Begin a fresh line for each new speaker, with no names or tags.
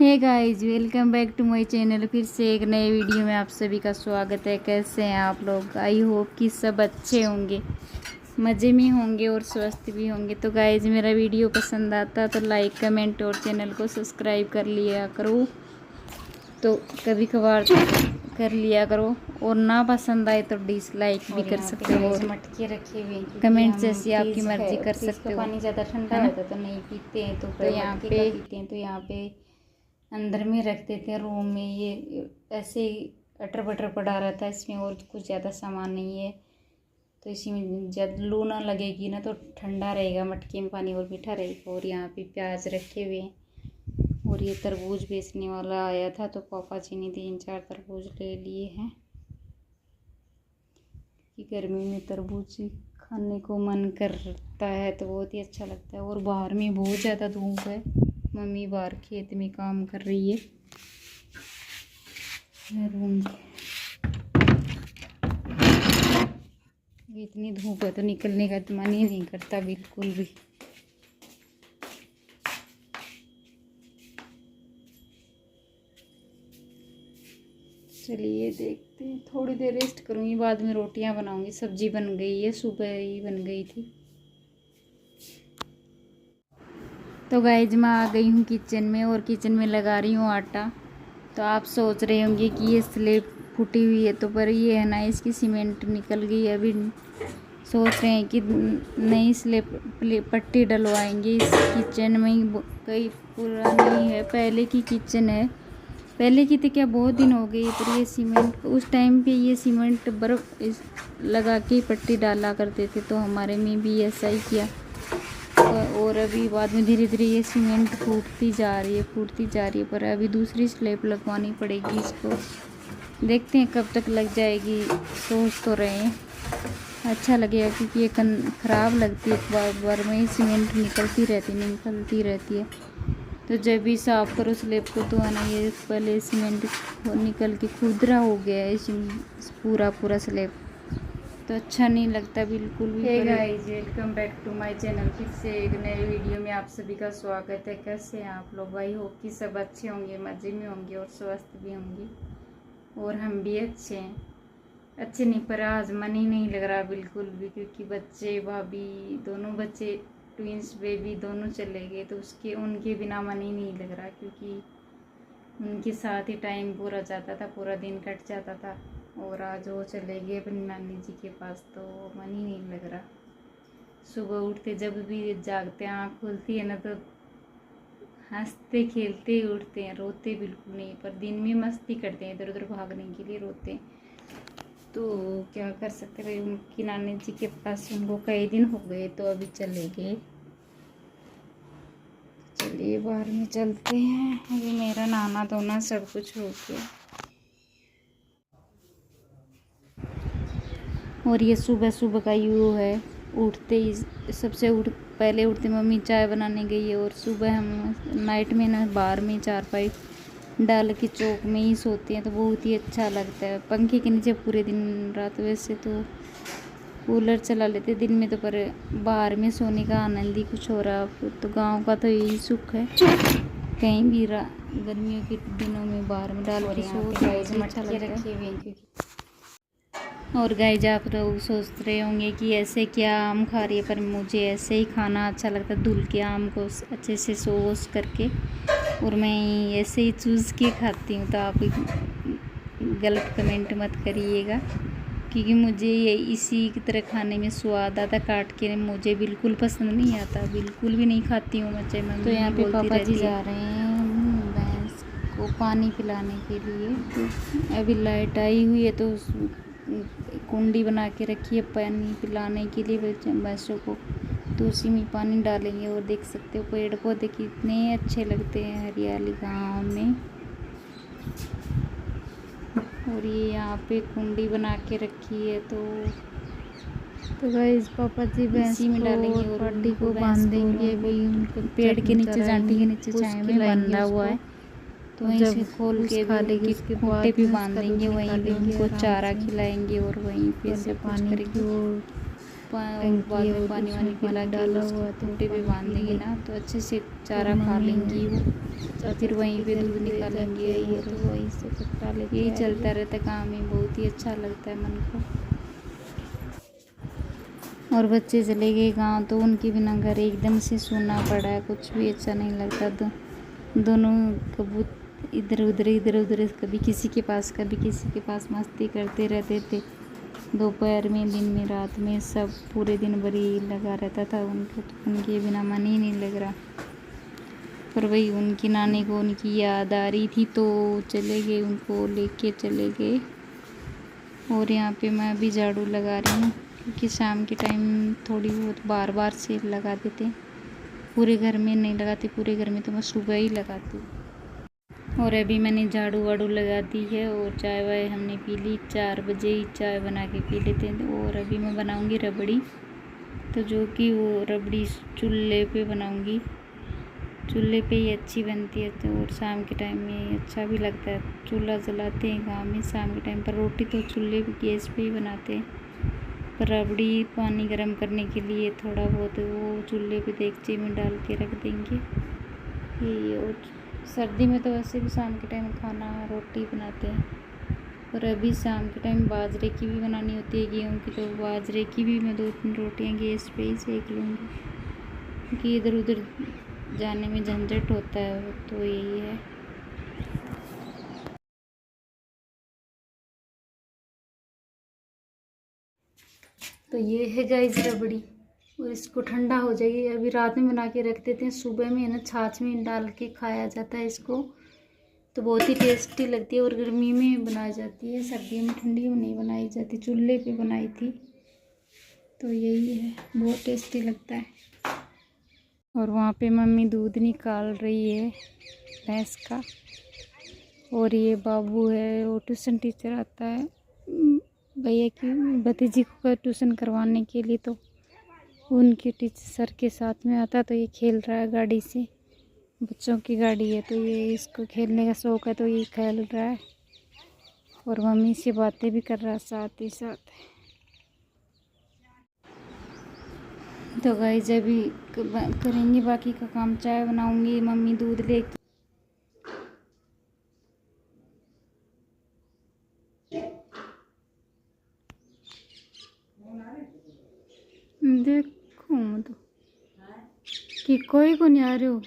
Hey guys, welcome back to my channel. फिर से एक नए वीडियो में आप सभी का स्वागत है। कैसे हैं आप लोग? आई होप कि सब अच्छे होंगे, मज़े में होंगे और स्वस्थ भी होंगे। तो गाइस, मेरा वीडियो पसंद आता तो लाइक कमेंट और चैनल को सब्सक्राइब कर लिया करो। तो कभी कभार कर लिया करो, और ना पसंद आए तो डिसलाइक भी कर सकते हो।
मटके रखे हुए हैं,
कमेंट जैसी आपकी मर्जी कर सकते हो।
पानी ज़्यादा ठंडा होता तो नहीं पीते हैं, तो
यहाँ
मटके
पे
का पीते हैं। तो यहाँ पे अंदर में रख देते हैं रूम में। ये ऐसे ही अटर बटर पड़ा रहता है इसमें, और कुछ ज़्यादा सामान नहीं है। तो इसी में जब लू ना लगेगी ना तो ठंडा रहेगा, मटके में पानी और मीठा रहेगा। और यहाँ पे प्याज रखे हुए हैं, और ये तरबूज बेचने वाला आया था तो पापा जी ने 3-4 तरबूज ले लिए हैं कि गर्मी में तरबूज खाने को मन करता है तो बहुत ही अच्छा लगता है। और बाहर में बहुत ज़्यादा धूप है। मम्मी बाहर खेत में काम कर रही है। रूम इतनी धूप है तो निकलने का तो मन ही नहीं करता बिल्कुल भी। चलिए देखते हैं, थोड़ी देर रेस्ट करूँगी, बाद में रोटियां बनाऊंगी। सब्जी बन गई है, सुबह ही बन गई थी। तो गाइस, मैं आ गई हूँ किचन में, और किचन में लगा रही हूँ आटा। तो आप सोच रहे होंगे कि ये स्लेब फूटी हुई है, तो पर ये है ना, इसकी सीमेंट निकल गई है। अभी सोच रहे हैं कि नई स्लेब पट्टी डलवाएंगे इस किचन में ही। कई पुरानी है, पहले की किचन है। पहले की तो क्या, बहुत दिन हो गई। पर ये सीमेंट, उस टाइम पे ये सीमेंट बर्फ़ लगा के पट्टी डाला करते थे, तो हमारे में भी ऐसा ही किया। और अभी बाद में धीरे धीरे ये सीमेंट फूटती जा रही है। पर अभी दूसरी स्लेब लगवानी पड़ेगी इसको। देखते हैं कब तक लग जाएगी। सोच तो रहे हैं अच्छा लगेगा, क्योंकि ये ख़राब लगती है। बार में ही सीमेंट निकलती रहती है। तो जब भी साफ़ करो स्लेब को, तो है ना, ये पहले सीमेंट निकल के खुरदरा हो गया है पूरा स्लेब, तो अच्छा नहीं लगता बिल्कुल भी। Hey guys, welcome back to my channel. फिर से एक नए वीडियो में आप सभी का स्वागत है। कैसे हैं आप लोग? आई होप कि सब अच्छे होंगे, मज़े में होंगे और स्वस्थ भी होंगे। और हम भी अच्छे हैं। अच्छे नहीं, पर आज मन ही नहीं लग रहा बिल्कुल भी, क्योंकि बच्चे, भाभी, दोनों बच्चे, ट्विंस बेबी दोनों चले गए। तो उनके बिना मन ही नहीं लग रहा, क्योंकि उनके साथ ही टाइम पूरा जाता था, पूरा दिन कट जाता था। और आज वो चले गए अपनी नानी जी के पास, तो मन ही नहीं लग रहा। सुबह उठते, जब भी जागते, आँख खुलती है ना, तो हंसते खेलते ही उठते हैं, रोते बिल्कुल नहीं। पर दिन में मस्ती करते हैं, इधर उधर भागने के लिए रोते हैं। तो क्या कर सकते भाई, उनकी नानी जी के पास उनको कई दिन हो गए, तो अभी चले गए। चलिए बाहर में चलते हैं। अभी मेरा नहाना धोना सब कुछ हो गया। और ये सुबह सुबह का व्यू है। उठते ही पहले उठते मम्मी चाय बनाने गई है। और सुबह हम नाइट में ना बाहर में चारपाई डाल के चौक में ही सोते हैं, तो बहुत ही अच्छा लगता है। पंखे के नीचे पूरे दिन रात। वैसे तो कूलर चला लेते दिन में, तो पर बाहर में सोने का आनंद ही कुछ हो रहा। तो गांव का तो यही सुख है, कहीं भी गर्मियों के दिनों में बाहर में डाल के सो, अच्छा लगता है। और गाइस, आप लोग सोच रहे होंगे कि ऐसे क्या आम खा रही है, पर मुझे ऐसे ही खाना अच्छा लगता है। धुल के आम को अच्छे से सॉस करके, और मैं ऐसे ही चूज़ के खाती हूँ। तो आप गलत कमेंट मत करिएगा, क्योंकि मुझे ये इसी की तरह खाने में स्वाद आता। काट के मुझे बिल्कुल पसंद नहीं आता, बिल्कुल भी नहीं खाती हूँ मैं। चाहे मैं। तो यहाँ पे पापा जी जा रहे हैं भैंस को पानी पिलाने के लिए। तो अभी लाइट आई हुई है, तो कुंडी बना के रखी है पानी पिलाने के लिए भैंसों को। तो उसी में पानी डालेंगे। और देख सकते हो पेड़ पौधे कितने अच्छे लगते हैं हरियाली गाँव में। और ये यहाँ पे कुंडी बना के रखी है। तो गाइस, पापा जी भैंस में डालेंगे और पट्टी को बांध देंगे। अभी उनको पेड़ के नीचे, जांटी के नीचे छाया में बंधा हुआ है, तो वहीं से खोल के उसके खूंटे पे बांध देंगे। वहीं पे उनको चारा खिलाएंगे, और वहीं पे सब कुछ करेंगे। बाद में पानी वानी पिला के
डाला हुआ तो
खूंटे पे बांध देंगे ना तो अच्छे से चारा खा लेंगी वो, तो फिर वहीं पे दूध निकालेंगे।
ये तो वही से पकड़ा लेके
यही
आई
चलता
है।
रहता काम ही, बहुत ही अच्छा लगता है मन को। और बच्चे चले गए गांव तो उनके बिना घर एकदम से सूना पड़ा है, कुछ भी अच्छा नहीं लगता। दोनों कबूतर इधर उधर कभी किसी के पास कभी किसी के पास मस्ती करते रहते थे। दोपहर में, दिन में, रात में, सब पूरे दिन भर ही लगा रहता था उनका, तो उनके बिना मन ही नहीं लग रहा। पर वही उनकी नानी को उनकी याद आ रही थी तो चले गए, उनको लेके चले गए। और यहाँ पे मैं अभी झाड़ू लगा रही हूँ क्योंकि शाम के टाइम थोड़ी बहुत बार बार से लगा देते हैं। पूरे घर में नहीं लगाती, पूरे घर में तो मैं सुबह ही लगाती हूँ। और अभी मैंने झाड़ू वाड़ू लगा दी है और चाय वाय हमने पी ली। 4 बजे ही चाय बना के पी लेते हैं। और अभी मैं बनाऊँगी रबड़ी, तो जो कि वो रबड़ी चूल्हे पे बनाऊँगी, चूल्हे पे ही अच्छी बनती है। तो और शाम के टाइम में अच्छा भी लगता है, चूल्हा जलाते हैं गाँव में शाम के टाइम पर। रोटी तो चूल्हे पे गैस पे ही बनाते हैं, पर रबड़ी पानी गर्म करने के लिए थोड़ा बहुत वो चूल्हे पे देगची में डाल के रख देंगे ये। और सर्दी में तो वैसे भी शाम के टाइम खाना रोटी बनाते हैं, और अभी शाम के टाइम बाजरे की भी बनानी होती है, गेहूँ की, तो बाजरे की भी मैं 2-3 रोटियाँ गैस पे ही सेक लूँगी क्योंकि इधर उधर जाने में झंझट होता है। तो यही है। तो ये है गाइस रबड़ी, और इसको ठंडा हो जाएगी। अभी रात में बना के रख देते हैं, सुबह में है ना छाछ में डाल के खाया जाता है इसको, तो बहुत ही टेस्टी लगती है। और गर्मी में बनाई जाती है, सर्दियों में ठंडी में नहीं बनाई जाती। चूल्हे पे बनाई थी, तो यही है, बहुत टेस्टी लगता है। और वहाँ पे मम्मी दूध निकाल रही है भैंस का। और ये बाबू है, वो ट्यूशन टीचर आता है भैया की भतीजी को ट्यूशन करवाने के लिए, तो उनके टीचर सर के साथ में आता, तो ये खेल रहा है गाड़ी से। बच्चों की गाड़ी है तो ये इसको खेलने का शौक़ है, तो ये खेल रहा है और मम्मी से बातें भी कर रहा है साथ ही साथ। तो गाइस अभी करेंगे बाकी का काम, चाय बनाऊंगी, मम्मी दूध लेके देखो तो कि कोई को नहीं आ रहे हो।